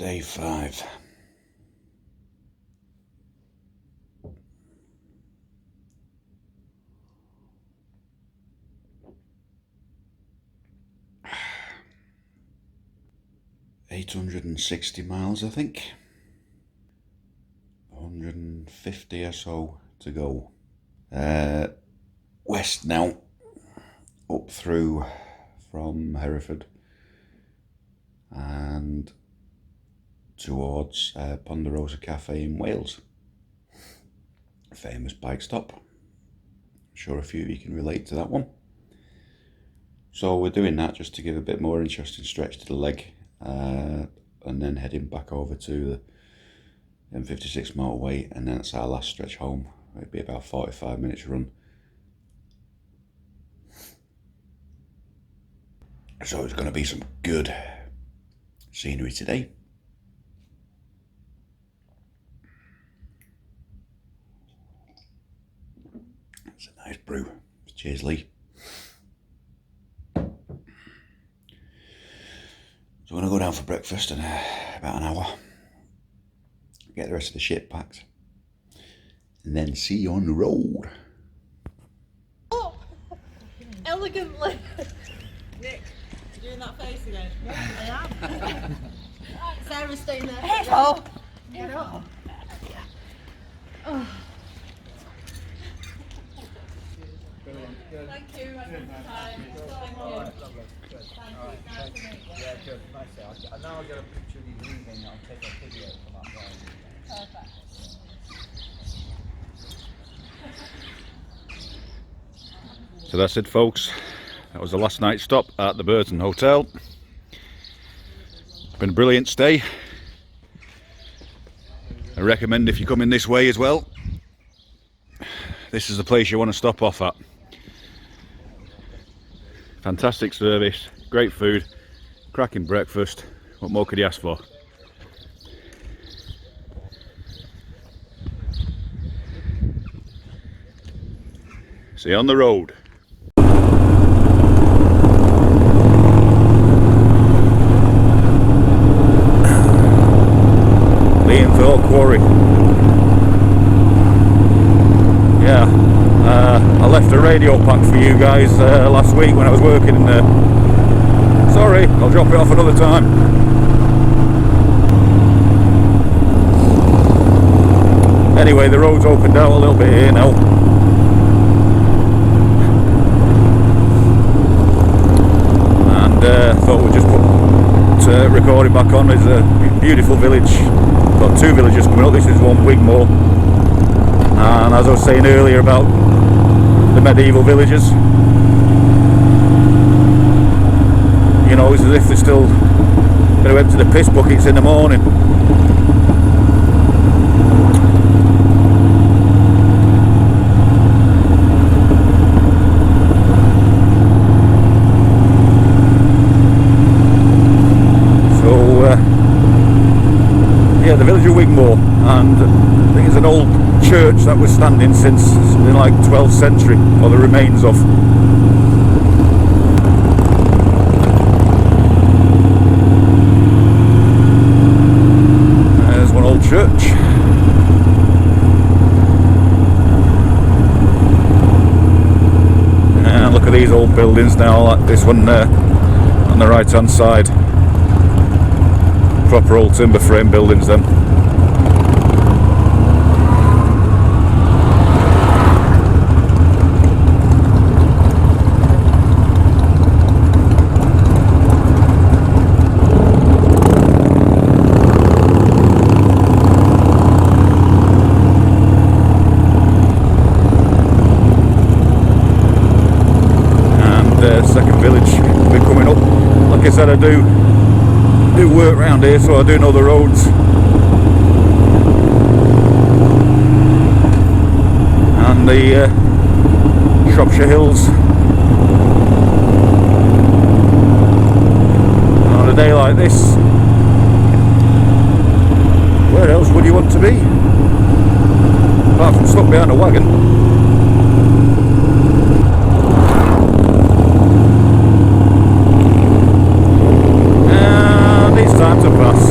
Day 5. $860 miles, I think. 150 or so to go. West now, up through from Hereford and towards Ponderosa Cafe in Wales. Famous bike stop. I'm sure a few of you can relate to that one. So we're doing that just to give a bit more interesting stretch to the leg, and then heading back over to the M56 motorway, and then it's our last stretch home. It'll be about 45 minutes run. So it's going to be some good scenery today. It's a nice brew. Cheers, Lee. So I'm going to go down for breakfast in about an hour. Get the rest of the shit packed. And then see you on the road. Oh! Elegantly! Nick, you're doing that face again? Yeah, I am. Sarah's staying there. Hello! Hello! Oh. Thank you. Thank you. Yeah, good. Nice. I know I'll get a picture of you leaving. I'll take a video from up there. Perfect. So that's it, folks. That was the last night stop at the Burton Hotel. It's been a brilliant stay. I recommend if you're coming this way as well, this is the place you want to stop off at. Fantastic service, great food, cracking breakfast. What more could you ask for? See you on the road. Quarry. Yeah, I left a radio pack for you guys last week when I was working in there. Sorry, I'll drop it off another time. Anyway, the road's opened out a little bit here now. And thought we'd just put recording back on. It's a beautiful village. Got two villages coming up. This is one, Wigmore, and as I was saying earlier about the medieval villages, you know, it's as if they're still going to empty the piss buckets in the morning. Yeah, the village of Wigmore, and I think it's an old church that was standing since something like 12th century, or the remains of. There's one old church. And look at these old buildings now, like this one there on the right hand side. Proper old timber frame buildings then. And second village will be coming up. Like I said, I do work around here, so I do know the roads. And the Shropshire Hills. On a day like this, where else would you want to be? Apart from stuck behind a wagon. Time to pass.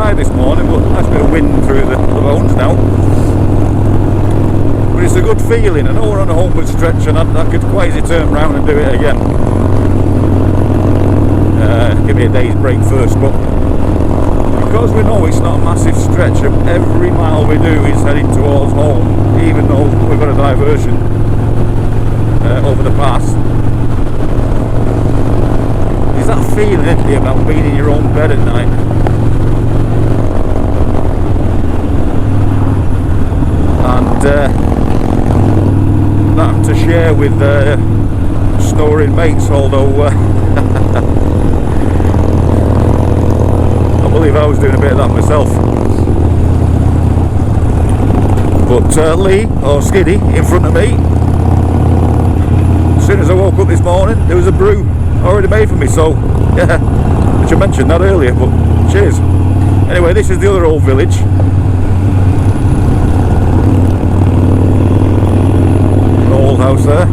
outside this morning, but nice bit of wind through the bones now. But it's a good feeling. I know we're on a homeward stretch, and I could quasi turn round and do it again. Give me a day's break first, but because we know it's not a massive stretch, every mile we do is heading towards home, even though we've got a diversion over the pass. There's that feeling, isn't it, about being in your own bed at night. And that to share with snoring mates, although I believe I was doing a bit of that myself. But Lee, or Skiddy, in front of me, as soon as I woke up this morning, there was a brew already made for me, so yeah, which I mentioned that earlier, but cheers. Anyway, this is the other old village. An old house there.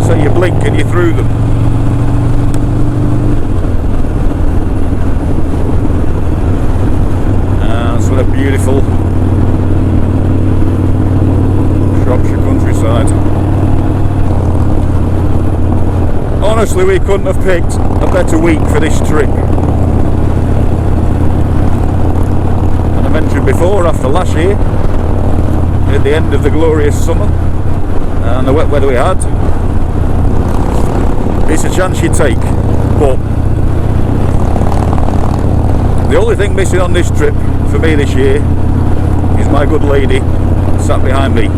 So you blink and you're through them. It's what a beautiful Shropshire countryside. Honestly, we couldn't have picked a better week for this trip. And I mentioned before, after last year, at the end of the glorious summer and the wet weather we had, it's a chance you take. But the only thing missing on this trip for me this year is my good lady sat behind me.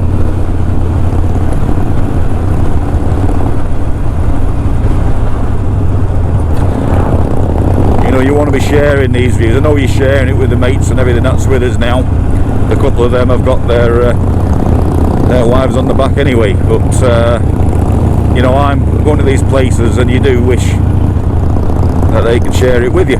You know, you want to be sharing these views. I know you're sharing it with the mates and everything that's with us now. A couple of them have got their wives on the back anyway, but you know, I'm going to these places and you do wish that they could share it with you.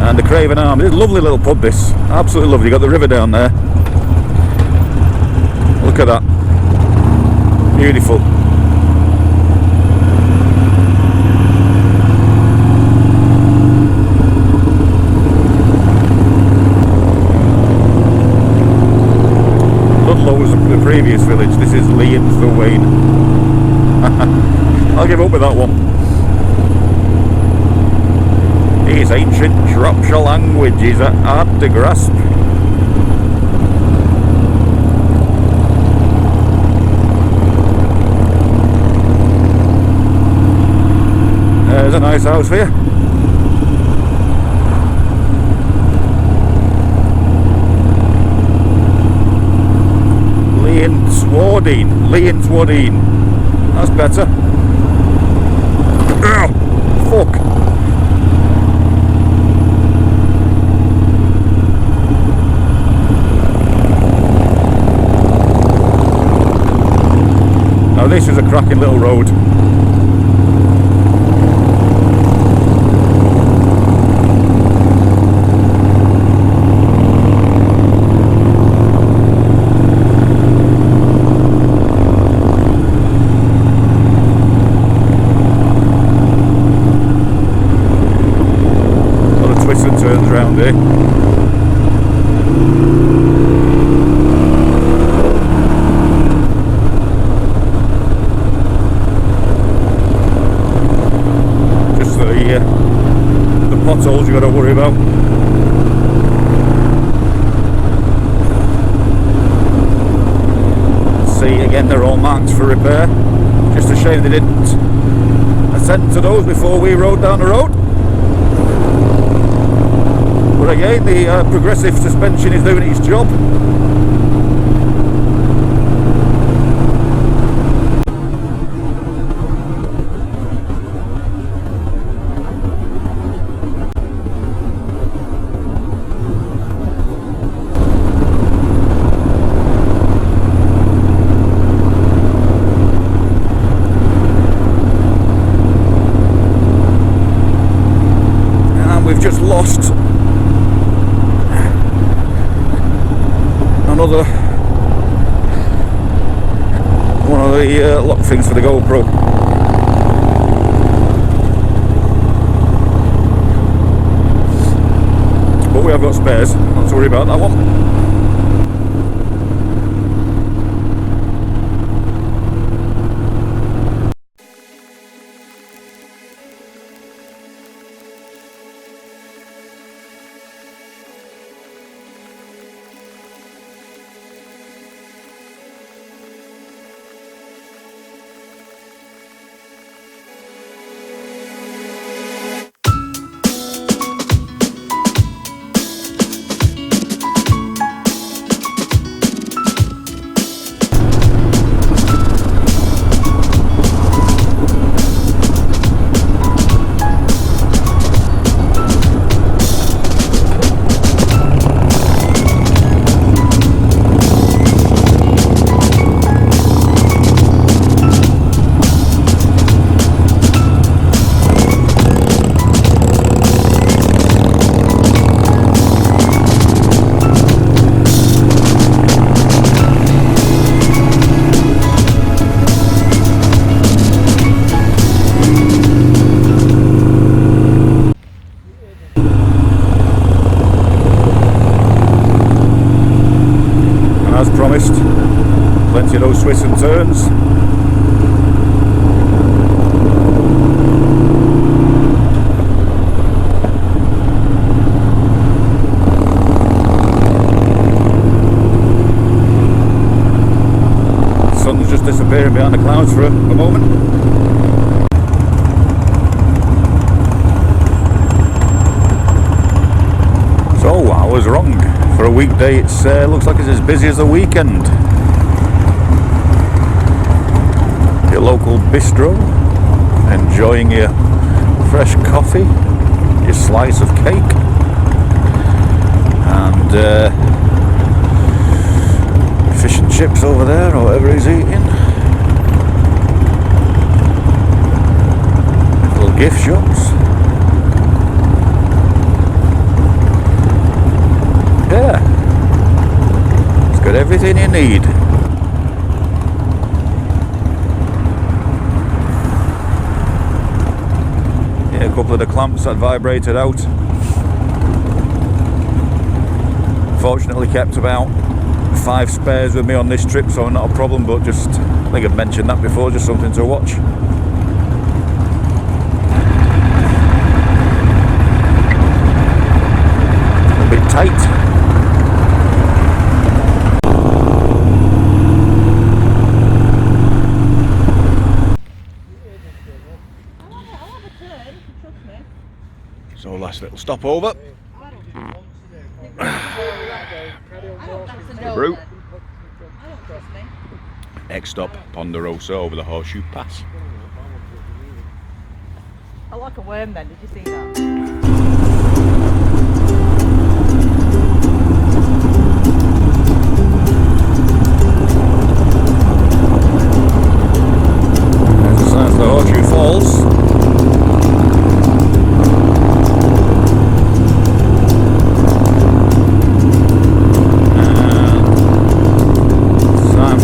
And the Craven Arms, it's a lovely little pub this, absolutely lovely. You got the river down there, look at that, beautiful. Ludlow was the previous village, this is Leonthwain. I'll give up with that one. These ancient Shropshire languages are hard to grasp. There's a nice house for you. Leonthwain. That's better. Ow, fuck. Now this is a cracking little road. A lot of twists and turns around here. The potholes you got to worry about. See, again, they're all marked for repair. Just a shame they didn't attend to those before we rode down the road. But again, the progressive suspension is doing its job. another one of the lock things for the GoPro. But we have got spares, not to worry about that one. As promised, plenty of those twists and turns. The sun's just disappearing behind the clouds for a moment. So I was wrong. For a weekday, it looks like it's as busy as a weekend. Your local bistro, enjoying your fresh coffee, your slice of cake, and fish and chips over there, or whatever he's eating. Little gift shops. Yeah, it's got everything you need. Yeah, a couple of the clamps that vibrated out. Fortunately kept about 5 spares with me on this trip, so not a problem, but just, I think I've mentioned that before, just something to watch. A bit tight. So last little stopover. Brew. Next stop, Ponderosa over the Horseshoe Pass. I like a worm then, did you see that? There's the Horseshoe Falls.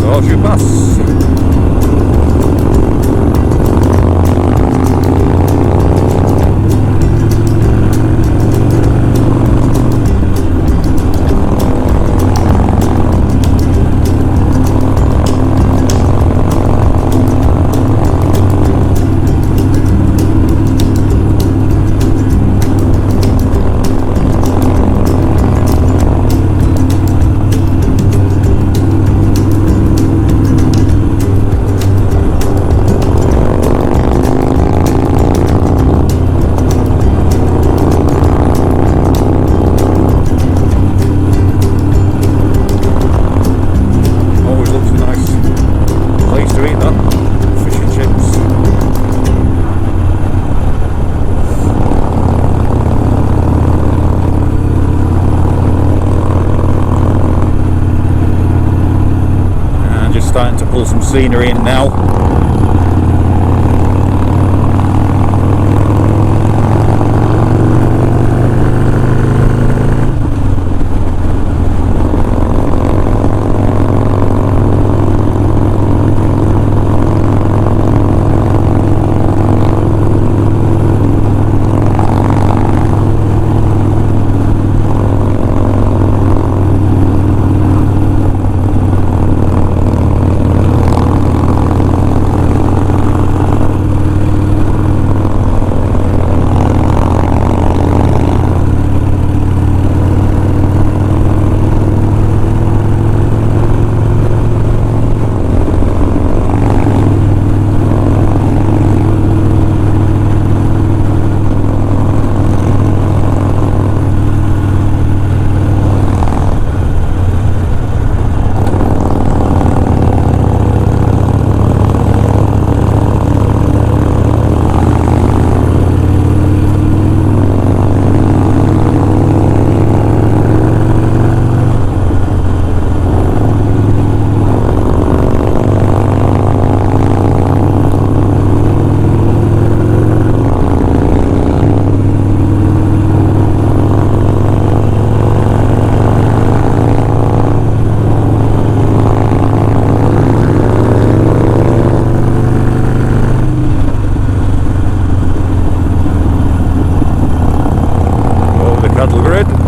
Horseshoe Pass. Starting to pull some scenery in now. overhead.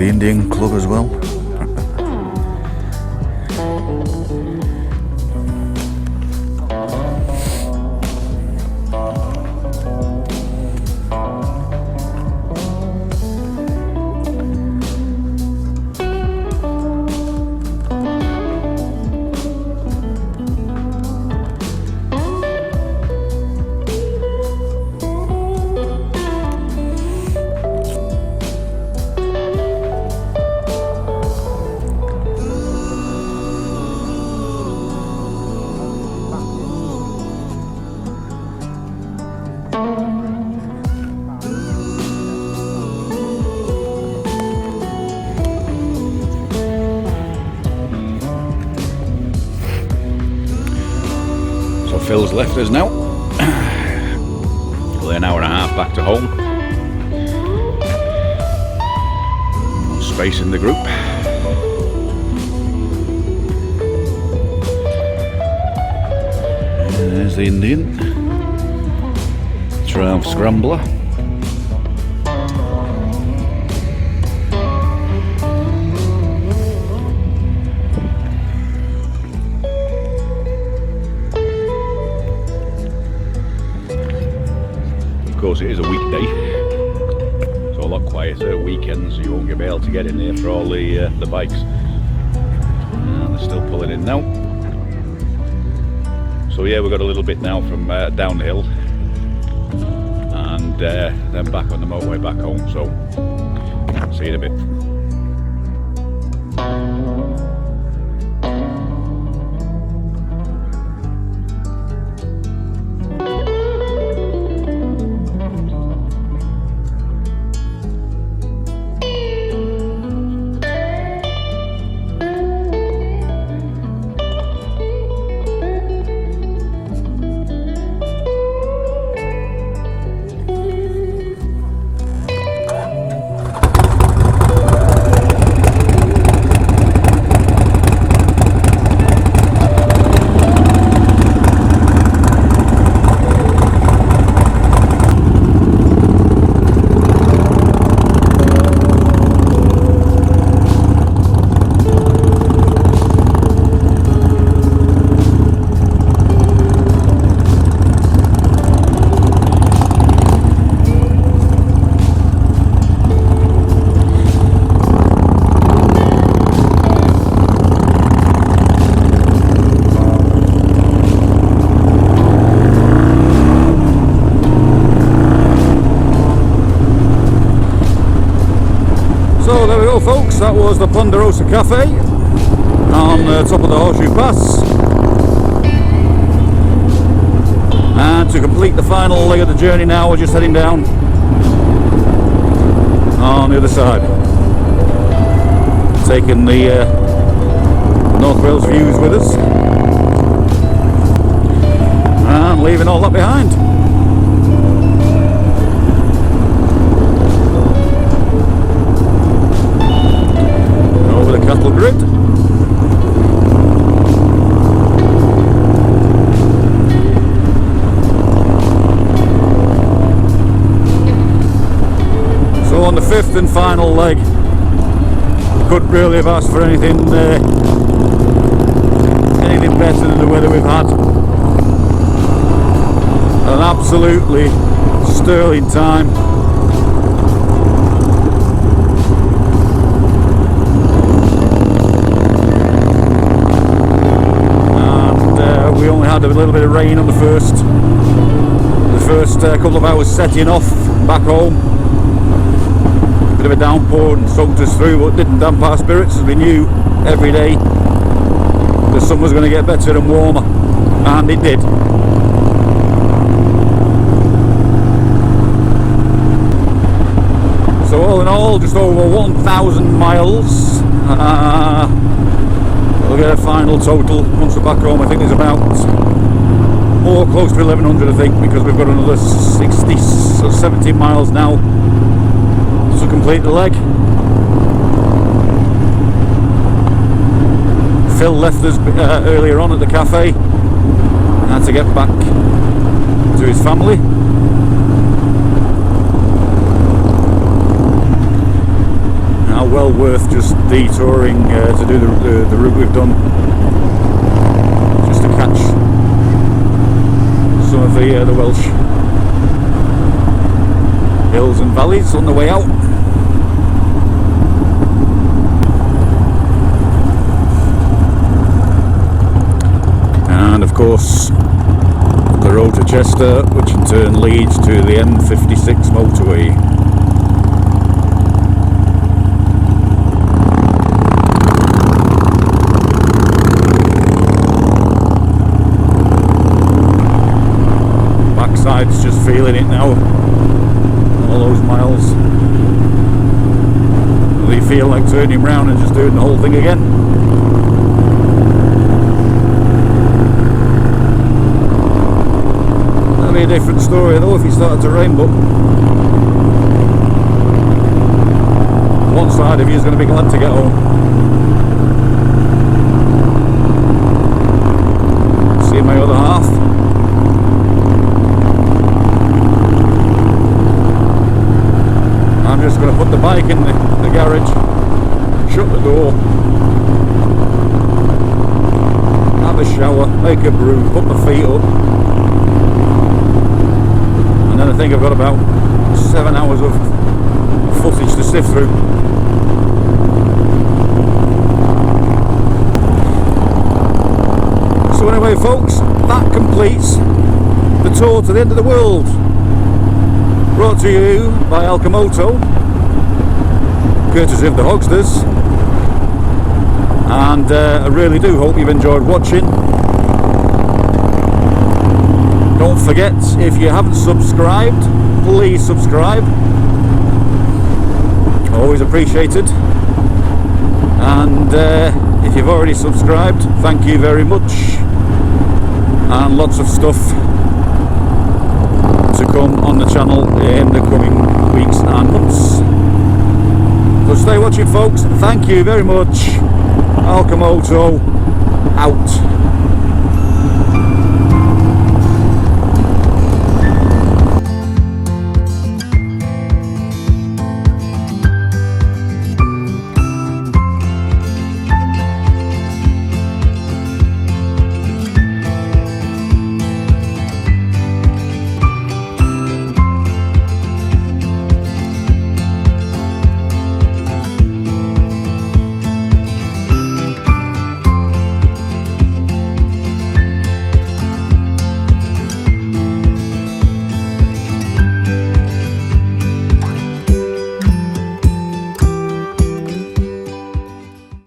the Indian club as well. So Phil's left us now. We're an hour and a half back to home. No space in the group. And there's the Indian Triumph Scrambler. Of course, it is a weekday, so a lot quieter. Weekends, you won't be able to get in there for all the bikes. And they're still pulling in now. So yeah, we've got a little bit now from downhill, and then back on the motorway back home. So see you in a bit. So there we go, folks, that was the Ponderosa Cafe on the top of the Horseshoe Pass. And to complete the final leg of the journey now, we're just heading down on the other side. Taking the North Wales views with us. And leaving all that behind. Over the cattle grid. So on the fifth and final leg, couldn't really have asked for anything anything better than the weather we've had. An absolutely sterling time. We only had a little bit of rain on the first couple of hours setting off back home. A bit of a downpour and soaked us through, but didn't damp our spirits, as we knew every day the sun was going to get better and warmer, and it did. So all in all, just over 1,000 miles. We'll get a final total once we're back home. I think there's about more close to 1,100, I think, because we've got another 60 or 70 miles now to complete the leg. Phil left us earlier on at the cafe. Had to get back to his family. Now well worth just detouring to do the route we've done, just to catch some of the Welsh hills and valleys on the way out. And of course the road to Chester, which in turn leads to the M56 motorway. inside's just feeling it now. All those miles. Will you feel like turning round and just doing the whole thing again? That'd be a different story though if it started to rain, but one side of you is going to be glad to get home. See my other half. I'm just going to put the bike in the garage, shut the door, have a shower, make a brew, put my feet up, and then I think I've got about 7 hours of footage to sift through. So anyway folks, that completes the tour to the end of the world. Brought to you by ALCHEMOTO, courtesy of the Hogsters, and I really do hope you've enjoyed watching. Don't forget, if you haven't subscribed, please subscribe, always appreciated, and if you've already subscribed, thank you very much, and lots of stuff to come on the channel in the coming weeks and months. So stay watching folks, thank you very much. ALCHEMOTO out.